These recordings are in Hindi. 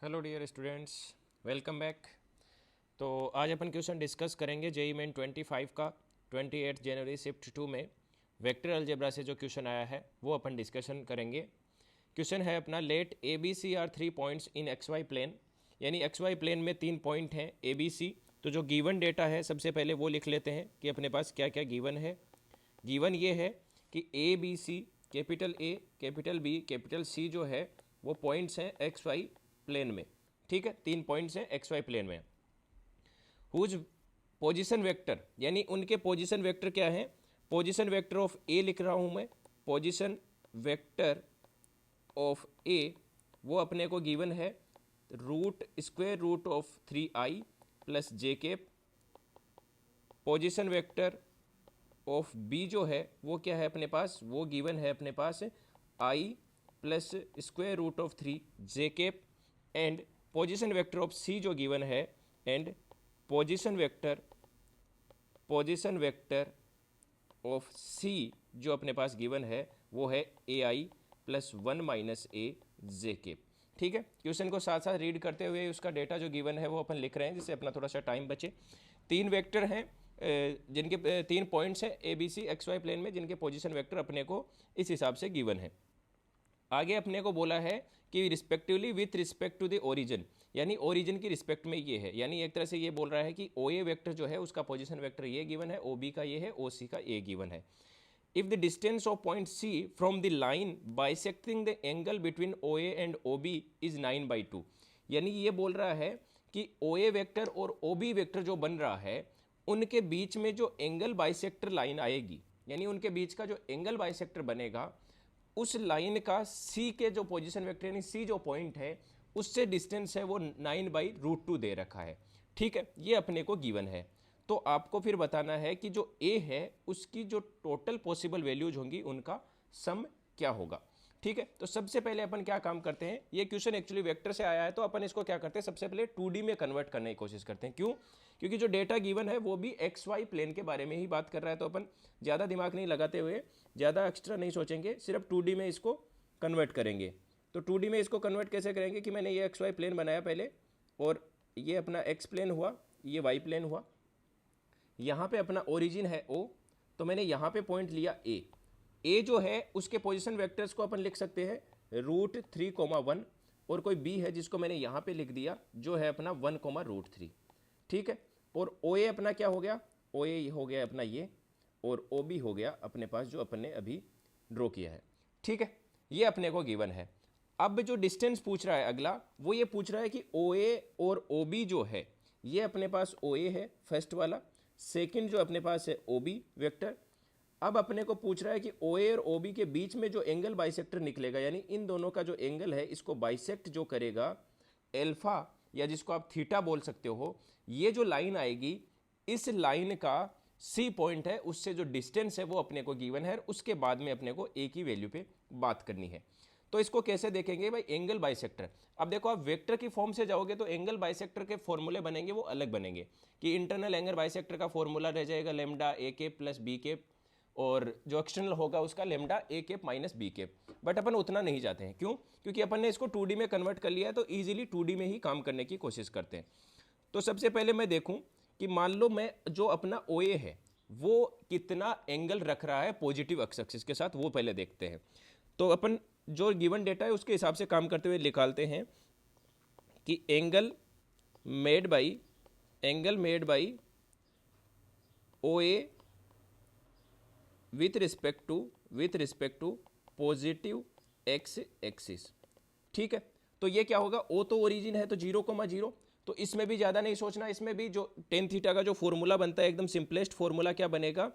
Hello dear students, welcome back. तो आज अपन क्वेश्चन डिस्कस करेंगे जेई मेन 25 का 28 जनवरी शिफ्ट 2 में वेक्टर अलजेब्रा से जो क्वेश्चन आया है वो अपन डिस्कशन करेंगे। क्वेश्चन है अपना let A B C are 3 points in X Y plane, यानी एक्स वाई प्लेन में 3 पॉइंट हैं ए बी सी। तो जो गिवन डेटा है सबसे पहले वो लिख लेते हैं कि अपने पास क्या क्या गिवन है। गिवन ये है कि A B C, capital A, capital B, capital C जो है वो पॉइंट्स हैं एक्स वाई प्लेन में। ठीक है, 3 पॉइंट्स हैं एक्स वाई प्लेन में। हुज पोजीशन वेक्टर, यानी उनके पोजीशन वेक्टर क्या है। पोजीशन वेक्टर ऑफ ए लिख रहा हूं मैं। पोजीशन वेक्टर ऑफ ए वो अपने को गिवन है root square root of 3i plus J cap. Position vector of B जो है वो क्या है अपने पास, वो गिवन है अपने पास i plus square root of 3 j cap. And position vector of c जो गिवन है, and position vector of c जो अपने पास गिवन है वो है a i plus 1 minus a j cap. ठीक है, क्वेश्चन को साथ साथ रीड करते हुए उसका डेटा जो गिवन है वो अपन लिख रहे हैं जिससे अपना थोड़ा सा टाइम बचे। 3 वेक्टर हैं जिनके 3 पॉइंट्स हैं A B C X Y plane में, जिनके पोजीशन वेक्टर अपने को इस हिसाब से गिवन है। आगे अपने को बोला है कि respectively with respect to the origin, यानी ओरिजिन की रिस्पेक्ट में ये है, यानी एक तरह से ये बोल रहा है कि ओ ए वेक्टर जो है उसका पोजीशन वेक्टर ये गिवन है, ओ बी का ये है, ओ सी का ये गिवन है। If the distance of point C from the line bisecting the angle between O A and O B is 9/2, यानी ये बोल रहा है कि ओ ए वेक्टर और ओ बी वेक्टर जो बन रहा है उनके बीच में जो एंगल बाइसेक्टर लाइन आएगी, यानी उनके बीच का जो एंगल बाइसेक्टर बनेगा उस लाइन का सी के जो पोजीशन वेक्टर यानी सी जो पॉइंट है उससे डिस्टेंस है वो 9/√2 दे रखा है। ठीक है, ये अपने को गिवन है। तो आपको फिर बताना है कि जो ए है उसकी जो टोटल पॉसिबल वैल्यूज होंगी उनका सम क्या होगा। ठीक है, तो सबसे पहले अपन क्या काम करते हैं, ये क्वेश्चन एक्चुअली वेक्टर से आया है तो अपन इसको क्या करते हैं, सबसे पहले 2D में कन्वर्ट करने की कोशिश करते हैं। क्यों? क्योंकि जो डेटा गिवन है वो भी एक्स वाई प्लेन के बारे में ही बात कर रहा है, तो अपन ज़्यादा दिमाग नहीं लगाते हुए, ज़्यादा एक्स्ट्रा नहीं सोचेंगे, सिर्फ 2D में इसको कन्वर्ट करेंगे। तो 2D में इसको कन्वर्ट कैसे करेंगे कि मैंने ये एक्स वाई प्लेन बनाया पहले, और ये अपना एक्स प्लेन हुआ, ये वाई प्लेन हुआ, यहाँ पे अपना ओरिजिन है ओ, तो मैंने यहाँ पे पॉइंट लिया ए जो है उसके पोजीशन वेक्टर्स को अपन लिख सकते हैं √3,1, और कोई बी है जिसको मैंने यहाँ पे लिख दिया जो है अपना 1,√3। ठीक है, और ओ ए अपना क्या हो गया, ओ ए हो गया अपना ये, और ओ बी हो गया अपने पास जो अपन ने अभी ड्रॉ किया है। ठीक है, ये अपने को गिवन है। अब जो डिस्टेंस पूछ रहा है अगला, वो ये पूछ रहा है कि ओ ए और ओ बी जो है, ये अपने पास ओ ए है फर्स्ट वाला, सेकेंड जो अपने पास है ओ बी वेक्टर। अब अपने को पूछ रहा है कि ओ ए और ओ बी के बीच में जो एंगल बाइसेक्टर निकलेगा, यानी इन दोनों का जो एंगल है इसको बाइसेक्ट जो करेगा, एल्फा या जिसको आप थीटा बोल सकते हो, ये जो लाइन आएगी इस लाइन का सी पॉइंट है उससे जो डिस्टेंस है वो अपने को गिवन है, उसके बाद में अपने को ए की वैल्यू पे बात करनी है। तो इसको कैसे देखेंगे भाई, एंगल बाइसेक्टर। अब देखो आप वेक्टर की फॉर्म से जाओगे तो एंगल बाइसेक्टर के फॉर्मूले बनेंगे वो अलग बनेंगे, कि इंटरनल एंगल बाइसेक्टर का फॉर्मूला रह जाएगा lambda a cap plus b cap, और जो एक्सटर्नल होगा उसका lambda a cap minus b cap. But अपन उतना नहीं जाते हैं, क्यों? क्योंकि अपन ने इसको 2D में कन्वर्ट कर लिया है, तो ईजिली 2D में ही काम करने की कोशिश करते हैं। तो सबसे पहले मैं देखूं कि मान लो मैं जो अपना ओ ए है वो कितना एंगल रख रहा है पॉजिटिव एक्स एक्सिस के साथ, वो पहले देखते हैं। तो अपन जो गिवन डेटा है उसके हिसाब से काम करते हुए निकालते हैं कि angle made by O A with respect to positive X axis. ठीक है, तो ये क्या होगा, ओ तो ओरिजिन है तो 0,0, तो इसमें भी ज़्यादा नहीं सोचना, इसमें भी जो टेन थीटा का जो फॉर्मूला बनता है एकदम सिंपलेस्ट फॉर्मूला क्या बनेगा,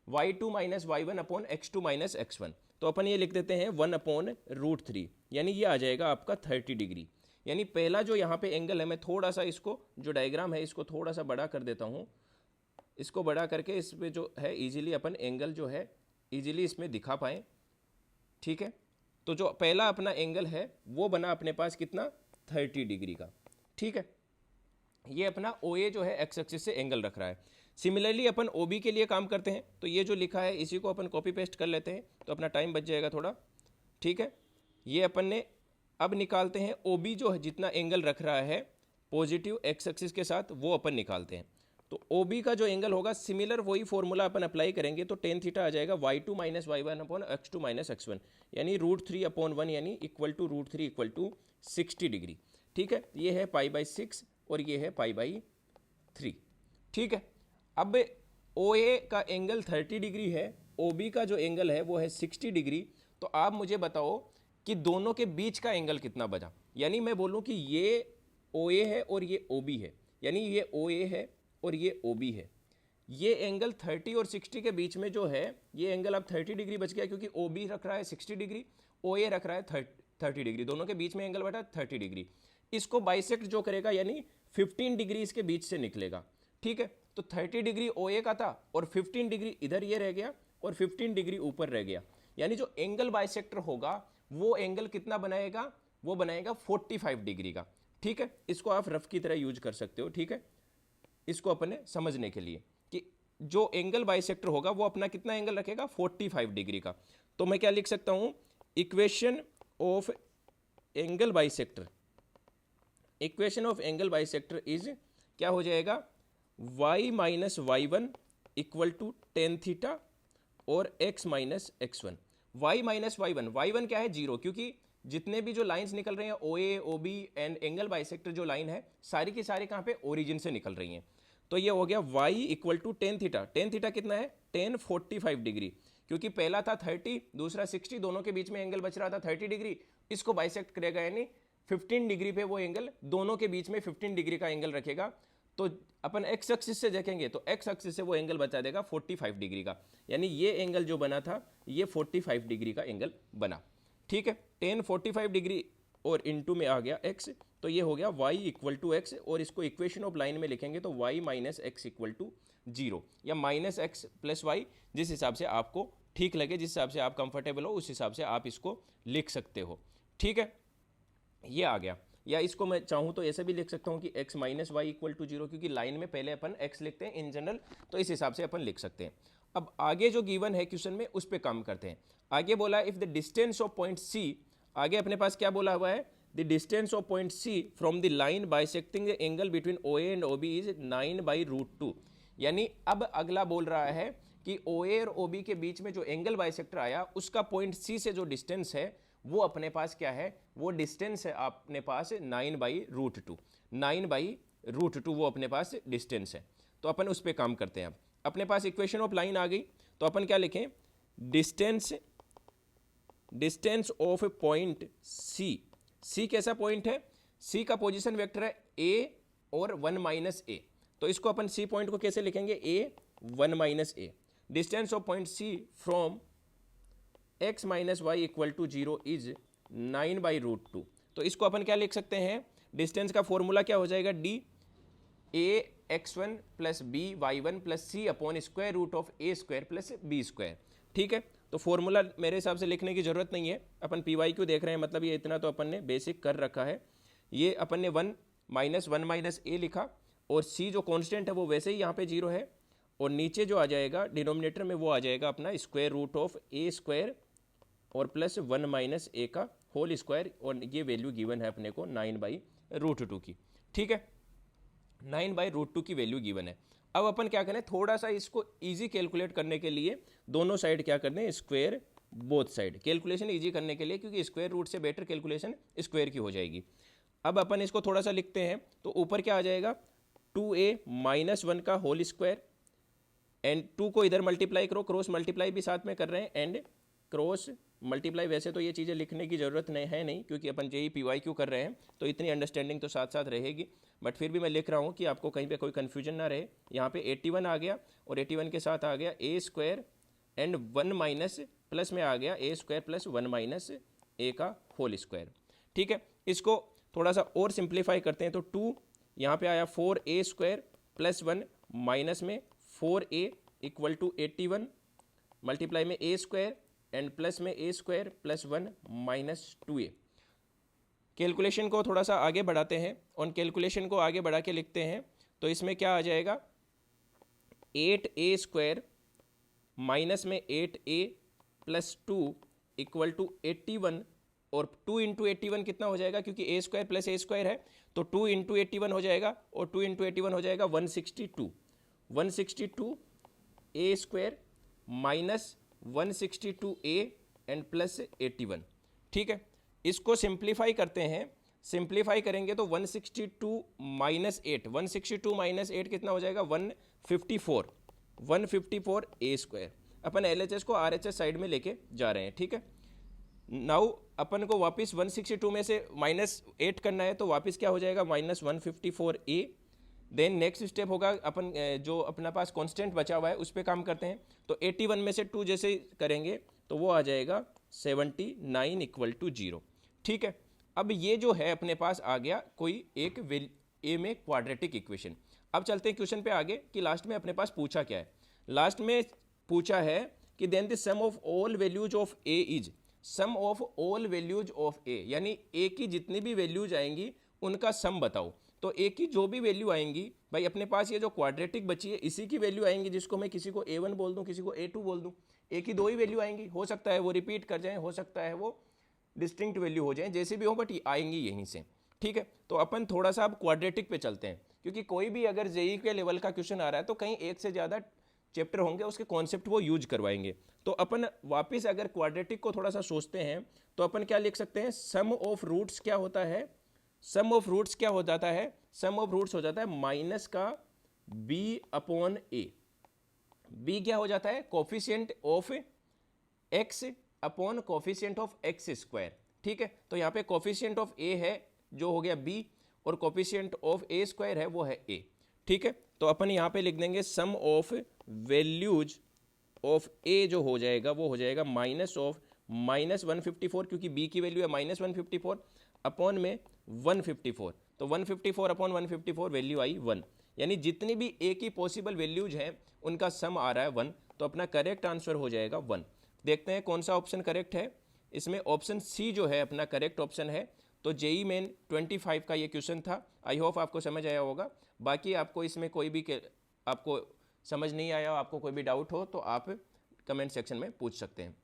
y2 minus y1 upon x2 minus x1। तो अपन ये लिख देते हैं 1/√3, यानी ये आ जाएगा आपका 30 डिग्री। यानी पहला जो यहाँ पे एंगल है, मैं थोड़ा सा इसको जो डायग्राम है इसको थोड़ा सा बड़ा कर देता हूँ, इसको बड़ा करके इसमें जो है इजीली अपन एंगल जो है इजीली इसमें दिखा पाएँ। ठीक है, तो जो पहला अपना एंगल है वो बना अपने पास कितना, 30 डिग्री का। ठीक है, ये अपना ओ ए जो है एक्स एक्सिस से एंगल रख रहा है। सिमिलरली अपन ओ बी के लिए काम करते हैं, तो ये जो लिखा है इसी को अपन कॉपी पेस्ट कर लेते हैं, तो अपना टाइम बच जाएगा थोड़ा। ठीक है, ये अपन ने अब निकालते हैं ओ बी जो है जितना एंगल रख रहा है पॉजिटिव एक्स एक्सिस के साथ, वो अपन निकालते हैं। तो ओ बी का जो एंगल होगा सिमिलर वही फॉर्मूला अपन अप्लाई करेंगे, तो टेन थीटा आ जाएगा y2 minus Y one upon x2 minus x1, यानी √3/1 यानी equal to √3 equal to 60 degree. ठीक है, ये है π/6 और ये है π/3। ठीक है, अब ओ ए का एंगल 30 डिग्री है, ओ बी का जो एंगल है वो है 60 डिग्री। तो आप मुझे बताओ कि दोनों के बीच का एंगल कितना बचा। यानी मैं बोलूँ कि ये ओ ए है और ये ओ बी है, यानी ये ओ ए है और ये ओ बी है। ये एंगल 30 और 60 के बीच में जो है ये एंगल अब 30 डिग्री बच गया, क्योंकि ओ बी रख रहा है 60 डिग्री, ओ ए रख रहा है 30 डिग्री, दोनों के बीच में एंगल बटा 30 डिग्री। इसको बाइसेक्ट जो करेगा यानी 15 डिग्री इसके बीच से निकलेगा। ठीक है, तो 30 डिग्री ओ ए का था और 15 डिग्री इधर ये रह गया और 15 डिग्री ऊपर रह गया, यानी जो एंगल बाइसेक्टर होगा वो एंगल कितना बनाएगा, वो बनाएगा 45 डिग्री का। ठीक है, इसको आप रफ की तरह यूज कर सकते हो। ठीक है, इसको अपने समझने के लिए कि जो एंगल बाइसेक्टर होगा वो अपना कितना एंगल रखेगा, 45 डिग्री का। तो मैं क्या लिख सकता हूं, equation of angle bisector, equation of angle bisector is क्या हो जाएगा, y minus Y one equal to tan theta और x minus X one. Y minus Y one क्या है, जीरो, क्योंकि जितने भी जो लाइंस निकल रहे हैं o a o b and angle bisector जो लाइन है सारी की सारी कहाँ पे, ओरिजिन से निकल रही हैं। तो ये हो गया y equal to tan theta, tan theta कितना है, 1045 डिग्री, क्योंकि पहला था 30 दूसरा 60, दोनों के बीच में एंगल बच रहा था 30 डिग्री, इसको बाइसेक्ट करेगा यानी 15 डिग्री पे वो एंगल, दोनों के बीच में 15 डिग्री का एंगल रखेगा। तो अपन एक्स एक्सिस से देखेंगे तो एक्स एक्सिस से वो एंगल बचा देगा 45 डिग्री का, यानी ये एंगल जो बना था ये 45 डिग्री का एंगल बना। ठीक है, 1045 डिग्री और इनटू में आ गया x, तो ये हो गया y इक्वल टू एक्स, और इसको इक्वेशन ऑफ लाइन में लिखेंगे तो y minus X equal to 0 या माइनस एक्स प्लस वाई, जिस हिसाब से आपको ठीक लगे, जिस हिसाब से आप कंफर्टेबल हो उस हिसाब से आप इसको लिख सकते हो। ठीक है, ये आ गया। या इसको मैं चाहूँ तो ऐसे भी लिख सकता हूँ कि x minus Y equal to 0, क्योंकि लाइन में पहले अपन x लिखते हैं इन जनरल, तो इस हिसाब से अपन लिख सकते हैं। अब आगे जो गिवन है क्वेश्चन में उस पर काम करते हैं। आगे बोला if the distance of point C, आगे अपने पास क्या बोला हुआ है, the distance of point C from the line bisecting the angle between OA and OB is 9/√2। यानी अब अगला बोल रहा है कि OA और OB के बीच में जो एंगल बाइसेक्टर आया उसका पॉइंट C से जो डिस्टेंस है वो अपने पास क्या है, वो डिस्टेंस है अपने पास 9/√2, 9/√2 वो अपने पास डिस्टेंस है। तो अपन उस पर काम करते हैं। अब अपने पास इक्वेशन ऑफ लाइन आ गई, तो अपन क्या लिखें, डिस्टेंस ऑफ पॉइंट सी। सी कैसा पॉइंट है, सी का पोजीशन वेक्टर है ए और 1 माइनस ए, तो इसको अपन सी पॉइंट को कैसे लिखेंगे, A 1 minus A. Distance of point C from x minus Y equal to 0 is 9/√2। तो इसको अपन क्या लिख सकते हैं, डिस्टेंस का फॉर्मूला क्या हो जाएगा, D A x1 plus B y1 plus C upon square root of A square plus B square. ठीक है, तो फॉर्मूला मेरे हिसाब से लिखने की जरूरत नहीं है, अपन PYQ देख रहे हैं, मतलब ये इतना तो अपन ने बेसिक कर रखा है। ये अपन ने 1 माइनस ए लिखा और सी जो कांस्टेंट है वो वैसे ही यहाँ पे 0 है, और नीचे जो आ जाएगा डिनोमिनेटर में वो आ जाएगा अपना square root of A square और प्लस 1 माइनस ए का होल स्क्वायर, और ये वैल्यू गिवन है अपने को 9/√2 की। ठीक है, 9/√2 की वैल्यू गिवन है। अब अपन क्या करें, थोड़ा सा इसको इजी कैलकुलेट करने के लिए दोनों साइड क्या करने हैं, square both side, calculation easy करने के लिए, क्योंकि स्क्वायर रूट से बेटर कैलकुलेशन स्क्वायर की हो जाएगी। अब अपन इसको थोड़ा सा लिखते हैं, तो ऊपर क्या आ जाएगा, 2a माइनस 1 का होल स्क्वायर, एंड 2 को इधर मल्टीप्लाई करो, क्रॉस मल्टीप्लाई भी साथ में कर रहे हैं, एंड क्रॉस मल्टीप्लाई। वैसे तो ये चीज़ें लिखने की ज़रूरत नहीं क्योंकि अपन JEE PYQ कर रहे हैं, तो इतनी अंडरस्टैंडिंग तो साथ साथ रहेगी, बट फिर भी मैं लिख रहा हूँ कि आपको कहीं पे कोई कन्फ्यूजन ना रहे। यहाँ पे 81 आ गया और 81 के साथ आ गया ए स्क्वायर एंड 1 माइनस प्लस में आ गया ए स्क्वायर प्लस 1 माइनस ए का होल स्क्वायर। ठीक है, इसको थोड़ा सा और सिंप्लीफाई करते हैं, तो 2 यहाँ पे आया 4a स्क्वायर प्लस 1 माइनस में 4a इक्वल टू 81 मल्टीप्लाई में ए स्क्वायर एंड प्लस में a square plus 1 minus 2a। Calculation को थोड़ा सा आगे बढ़ाते हैं और कैलकुलेशन को आगे बढ़ा के लिखते हैं, तो इसमें क्या आ जाएगा, 8a स्क्वायर माइनस में 8a प्लस 2 इक्वल टू 81 और 2 इंटू 81 कितना हो जाएगा, क्योंकि ए स्क्वायर प्लस ए स्क्वायर है तो 2 इंटू 81 हो जाएगा, और 2 इंटू 81 हो जाएगा 162 a square minus 162 a and plus 81। ठीक है, इसको सिंप्लीफाई करते हैं, सिंप्लीफाई करेंगे तो 162 माइनस 8, 162 माइनस 8 कितना हो जाएगा 154 ए स्क्वायर। अपन LHS को RHS साइड में लेके जा रहे हैं। ठीक है, नाउ अपन को वापस 162 में से माइनस 8 करना है, तो वापस क्या हो जाएगा माइनस 154 ए। देन नेक्स्ट स्टेप होगा, अपन जो अपना पास कांस्टेंट बचा हुआ है उस पर काम करते हैं, तो 81 में से 2 जैसे करेंगे तो वो आ जाएगा 79 इक्वल टू 0। ठीक है, अब ये जो है अपने पास आ गया कोई एक ए में क्वाड्रेटिक इक्वेशन। अब चलते हैं क्वेश्चन पे आगे कि लास्ट में अपने पास पूछा क्या है। लास्ट में पूछा है कि then the sum of all values of a is, sum of all values of a, यानी ए की जितनी भी वैल्यूज आएंगी उनका सम बताओ। तो ए की जो भी वैल्यू आएंगी भाई, अपने पास ये जो क्वाड्रेटिक बची है इसी की वैल्यू आएंगी, जिसको मैं किसी को A1 बोल दूं, किसी को A2 बोल दूं। ए की 2 ही वैल्यू आएंगी, हो सकता है वो रिपीट कर जाएं, हो सकता है वो डिस्टिंक्ट वैल्यू हो जाए, जैसे भी हो, बट आएंगी यहीं से। ठीक है, तो अपन थोड़ा सा अब क्वाड्रेटिक पे चलते हैं, क्योंकि कोई भी अगर जेई के लेवल का क्वेश्चन आ रहा है तो कहीं एक से ज़्यादा चैप्टर होंगे, उसके कॉन्सेप्ट वो यूज करवाएंगे। तो अपन वापस अगर क्वाड्रेटिक को थोड़ा सा सोचते हैं तो अपन क्या लिख सकते हैं, सम ऑफ रूट्स क्या होता है, सम ऑफ रूट्स क्या हो जाता है, सम ऑफ रूट्स हो जाता है माइनस का b अपॉन ए। b क्या हो जाता है, coefficient of x upon coefficient of x square. ठीक है, तो यहाँ पे कोफिशिएंट ऑफ a है जो हो गया b, और कोफिशिएंट ऑफ a स्क्वायर है वो है a। ठीक है, तो अपन यहाँ पे लिख देंगे सम ऑफ वैल्यूज ऑफ a जो हो जाएगा वो हो जाएगा माइनस ऑफ माइनस 154, क्योंकि b की वैल्यू है माइनस 154 अपॉन में 154, तो 154 अपॉन 154 वैल्यू आई 1, यानी जितनी भी a की पॉसिबल वैल्यूज हैं उनका सम आ रहा है 1, तो अपना करेक्ट आंसर हो जाएगा 1। देखते हैं कौन सा ऑप्शन करेक्ट है। इसमें ऑप्शन सी जो है अपना करेक्ट ऑप्शन है। तो जेई मेन 25 का ये क्वेश्चन था। आई होप आपको समझ आया होगा। बाकी आपको इसमें कोई भी आपको समझ नहीं आया, आपको कोई भी डाउट हो तो आप कमेंट सेक्शन में पूछ सकते हैं।